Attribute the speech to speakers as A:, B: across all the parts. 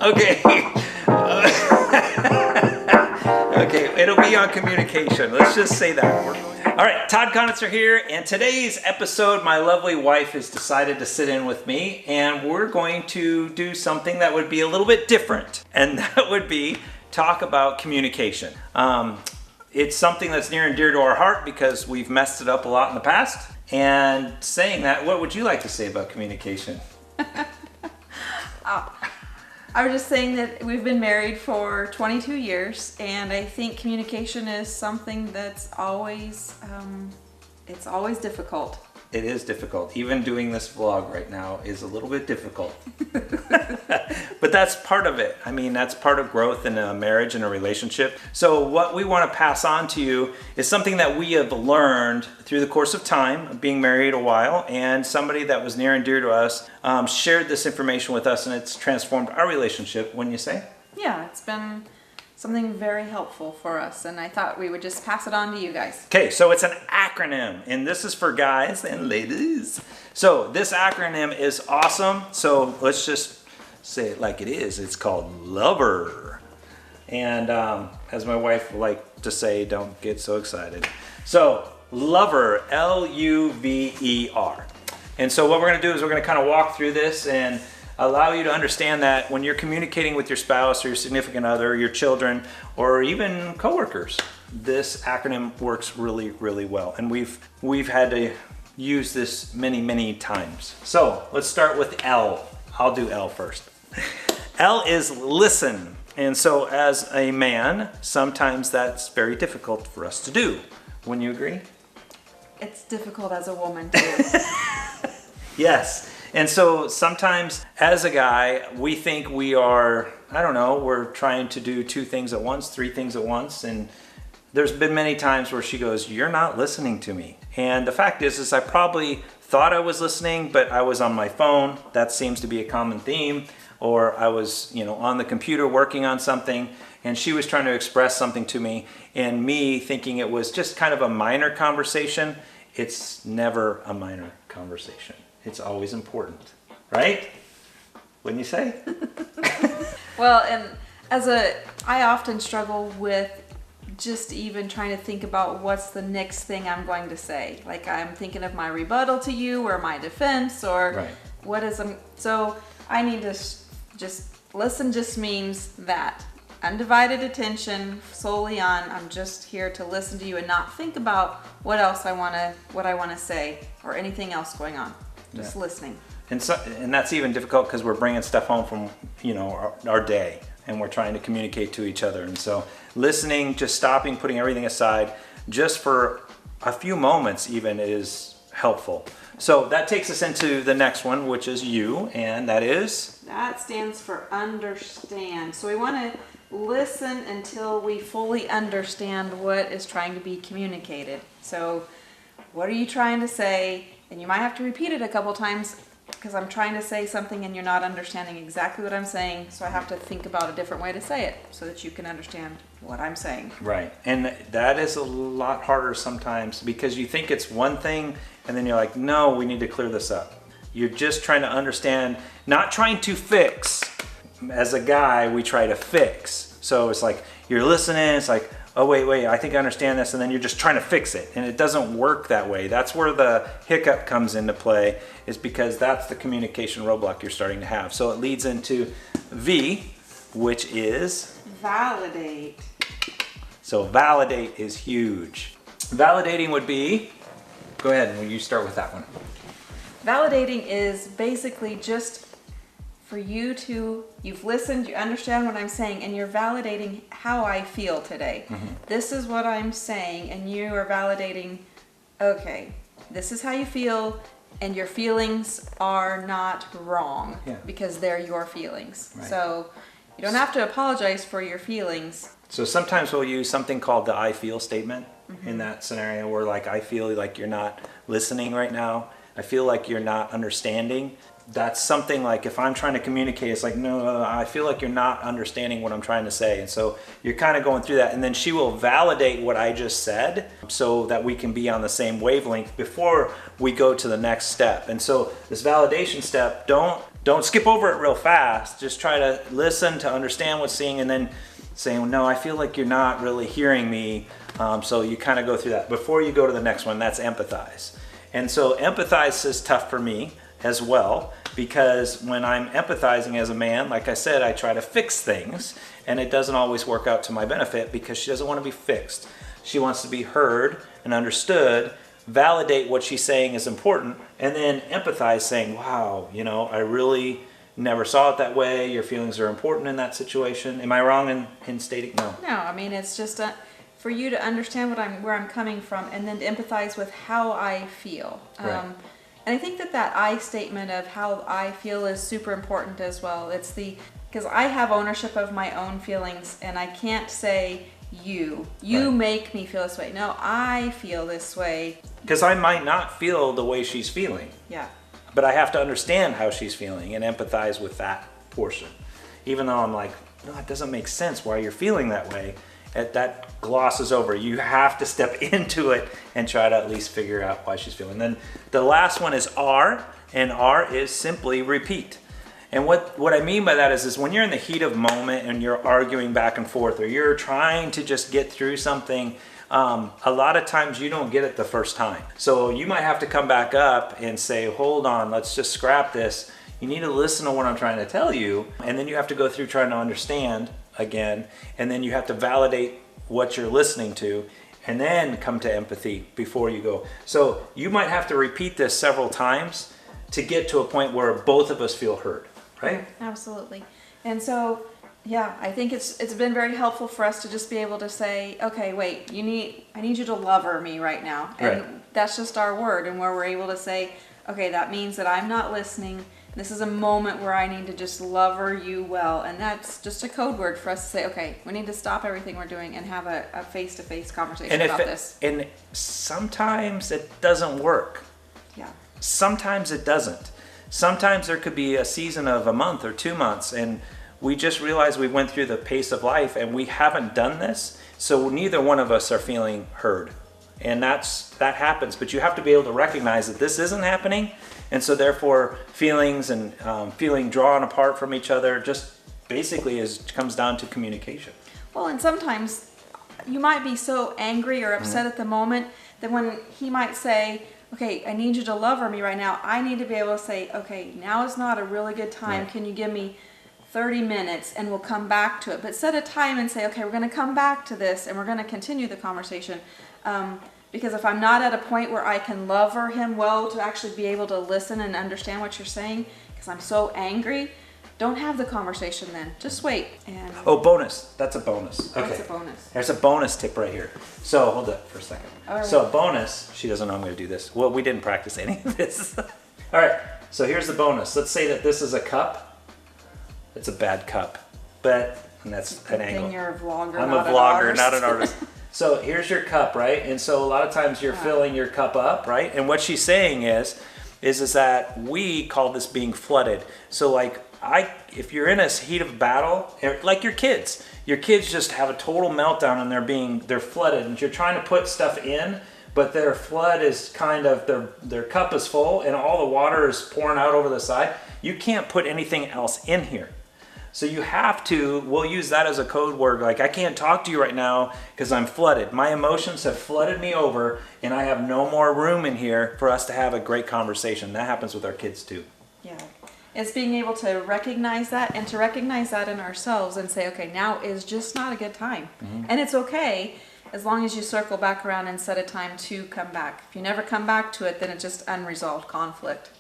A: Okay. Okay, it'll be on communication. Let's just say that. All right, Todd Conitzer here, and today's episode, my lovely wife has decided to sit in with me, and we're going to do something that would be a little bit different, and that would be talk about communication. It's something that's near and dear to our heart because we've messed it up a lot in the past. And saying that, what would you like to say about communication?
B: I was just saying that we've been married for 22 years, and I think communication is something that's always, it's always difficult.
A: It is difficult. Even doing this vlog right now is a little bit difficult. But that's part of it. I mean, that's part of growth in a marriage and a relationship. So what we want to pass on to you is something that we have learned through the course of time, of being married a while, and somebody that was near and dear to us shared this information with us, and it's transformed our relationship, wouldn't you say?
B: Yeah, it's been something very helpful for us, and I thought we would just pass it on to you guys.
A: Okay, so it's an acronym, and this is for guys and ladies. So this acronym is awesome. So let's just say it like it is. It's called L.U.V.E.R. And as my wife would like to say, don't get so excited. So L.U.V.E.R, L-U-V-E-R. And so what we're gonna do is we're gonna kind of walk through this and allow you to understand that when you're communicating with your spouse or your significant other, your children, or even coworkers, this acronym works really, really well. And we've had to use this many, many times. So let's start with L. I'll do L first. L is listen. And so as a man, sometimes that's very difficult for us to do. Wouldn't you agree?
B: It's difficult as a woman too.
A: Yes. And so sometimes as a guy, we think we are, I don't know, we're trying to do two things at once, three things at once. And there's been many times where she goes, you're not listening to me. And the fact is I probably thought I was listening, but I was on my phone. That seems to be a common theme. Or I was, on the computer working on something, and she was trying to express something to me, and me thinking it was just kind of a minor conversation. It's never a minor conversation. It's always important, right? Wouldn't you say?
B: Well, and I often struggle with just even trying to think about what's the next thing I'm going to say. Like I'm thinking of my rebuttal to you or my defense or
A: right.
B: What is so I need to just listen just means that undivided attention solely on I'm just here to listen to you and not think about what I want to say or anything else going on. Just listening.
A: And that's even difficult because we're bringing stuff home from our day, and we're trying to communicate to each other. And so listening, just stopping, putting everything aside, just for a few moments even is helpful. So that takes us into the next one, which is U, and that is?
B: That stands for understand. So we want to listen until we fully understand what is trying to be communicated. So what are you trying to say? And you might have to repeat it a couple times because I'm trying to say something and you're not understanding exactly what I'm saying. So I have to think about a different way to say it so that you can understand what I'm saying.
A: Right. And that is a lot harder sometimes because you think it's one thing and then you're like, no, we need to clear this up. You're just trying to understand, not trying to fix. As a guy, we try to fix. So it's like you're listening, it's like, oh, wait, I think I understand this, and then you're just trying to fix it, and it doesn't work that way. That's where the hiccup comes into play, is because that's the communication roadblock you're starting to have. So it leads into V, which is?
B: Validate.
A: So validate is huge. Validating would be, go ahead, and you start with that one.
B: Validating is basically just for you've listened, you understand what I'm saying, and you're validating how I feel today. Mm-hmm. This is what I'm saying, and you are validating, okay, this is how you feel, and your feelings are not wrong because they're your feelings. Right. So you don't have to apologize for your feelings.
A: So sometimes we'll use something called the I feel statement in that scenario where like, I feel like you're not listening right now. I feel like you're not understanding. That's something like if I'm trying to communicate, it's like, no, I feel like you're not understanding what I'm trying to say. And so you're kind of going through that. And then she will validate what I just said so that we can be on the same wavelength before we go to the next step. And so this validation step, don't don't skip over it real fast. Just try to listen to understand what's saying, and then saying, no, I feel like you're not really hearing me. So you kind of go through that before you go to the next one. That's empathize. And so empathize is tough for me as well, because when I'm empathizing as a man, like I said, I try to fix things, and it doesn't always work out to my benefit because she doesn't want to be fixed. She wants to be heard and understood, validate what she's saying is important, and then empathize, saying, wow, you know, I really never saw it that way. Your feelings are important in that situation. Am I wrong in stating? No.
B: No, I mean, it's just for you to understand where I'm coming from, and then to empathize with how I feel.
A: Right.
B: And I think that I statement of how I feel is super important as well. It's because I have ownership of my own feelings, and I can't say you
A: Right.
B: make me feel this way. No, I feel this way.
A: Because I might not feel the way she's feeling,
B: Yeah.
A: but I have to understand how she's feeling and empathize with that portion. Even though I'm like, no, it doesn't make sense why you're feeling that way. That glosses over. You have to step into it and try to at least figure out why she's feeling. Then the last one is R, and R is simply repeat. And what I mean by that is when you're in the heat of moment and you're arguing back and forth, or you're trying to just get through something, a lot of times you don't get it the first time. So you might have to come back up and say, hold on, let's just scrap this. You need to listen to what I'm trying to tell you. And then you have to go through trying to understand again, and then you have to validate what you're listening to, and then come to empathy before you go. So you might have to repeat this several times to get to a point where both of us feel heard, right?
B: Absolutely. And so, yeah, I think it's been very helpful for us to just be able to say, okay, wait, I need you to lover me right now. And
A: Right.
B: that's just our word, and where we're able to say, okay, that means that I'm not listening. This is a moment where I need to just lover you well. And that's just a code word for us to say, okay, we need to stop everything we're doing and have a face-to-face conversation about this.
A: And sometimes it doesn't work.
B: Yeah.
A: Sometimes it doesn't. Sometimes there could be a season of a month or 2 months, and we just realize we went through the pace of life and we haven't done this, so neither one of us are feeling heard. And that happens, but you have to be able to recognize that this isn't happening, and so therefore feelings and feeling drawn apart from each other just basically comes down to communication.
B: Well, and sometimes you might be so angry or upset at the moment that when he might say, okay, I need you to lover me right now, I need to be able to say, okay, now is not a really good time.
A: Right.
B: Can you give me 30 minutes and we'll come back to it? But set a time and say, okay, we're going to come back to this and we're going to continue the conversation. Because if I'm not at a point where I can lover him well to actually be able to listen and understand what you're saying, because I'm so angry, don't have the conversation then. Just wait. And
A: Oh, bonus. That's a bonus. Okay.
B: that's a bonus.
A: There's a bonus tip right here. So hold up for a second.
B: All right.
A: So a bonus, she doesn't know I'm going to do this. Well, we didn't practice any of this. All right. So here's the bonus. Let's say that this is a cup. It's a bad cup, and that's an angle.
B: Thing you're a vlogger.
A: I'm a
B: not an
A: vlogger,
B: artist.
A: not an artist. So here's your cup, right? And so a lot of times you're filling your cup up, right? And what she's saying is that we call this being flooded. So like if you're in a heat of battle, like your kids just have a total meltdown and they're flooded, and you're trying to put stuff in, but their flood is kind of, their cup is full and all the water is pouring out over the side. You can't put anything else in here. So you have to, we'll use that as a code word, like I can't talk to you right now because I'm flooded. My emotions have flooded me over and I have no more room in here for us to have a great conversation. That happens with our kids too.
B: Yeah. It's being able to recognize that and to recognize that in ourselves and say, okay, now is just not a good time. And it's okay as long as you circle back around and set a time to come back. If you never come back to it, then it's just unresolved conflict.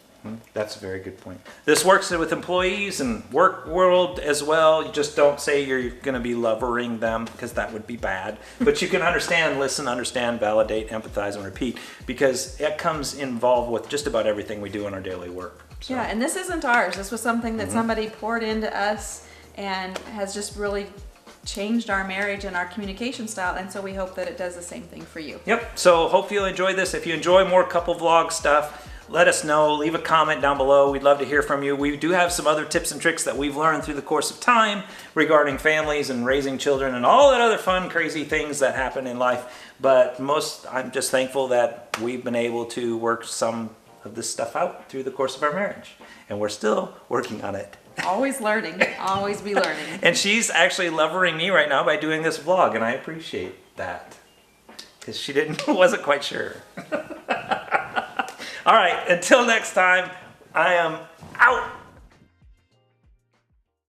A: That's a very good point. This works with employees and work world as well. You just don't say you're going to be lovering them because that would be bad. But you can understand, listen, understand, validate, empathize, and repeat, because it comes involved with just about everything we do in our daily work. So.
B: Yeah, and this isn't ours. This was something that somebody poured into us and has just really changed our marriage and our communication style, and so we hope that it does the same thing for you.
A: Yep. So hope you'll enjoy this. If you enjoy more couple vlog stuff, let us know. Leave a comment down below. We'd love to hear from you. We do have some other tips and tricks that we've learned through the course of time regarding families and raising children and all that other fun, crazy things that happen in life. But I'm just thankful that we've been able to work some of this stuff out through the course of our marriage. And we're still working on it.
B: Always learning, always be learning.
A: And she's actually lovering me right now by doing this vlog, and I appreciate that. Because she wasn't quite sure. All right, until next time, I am out.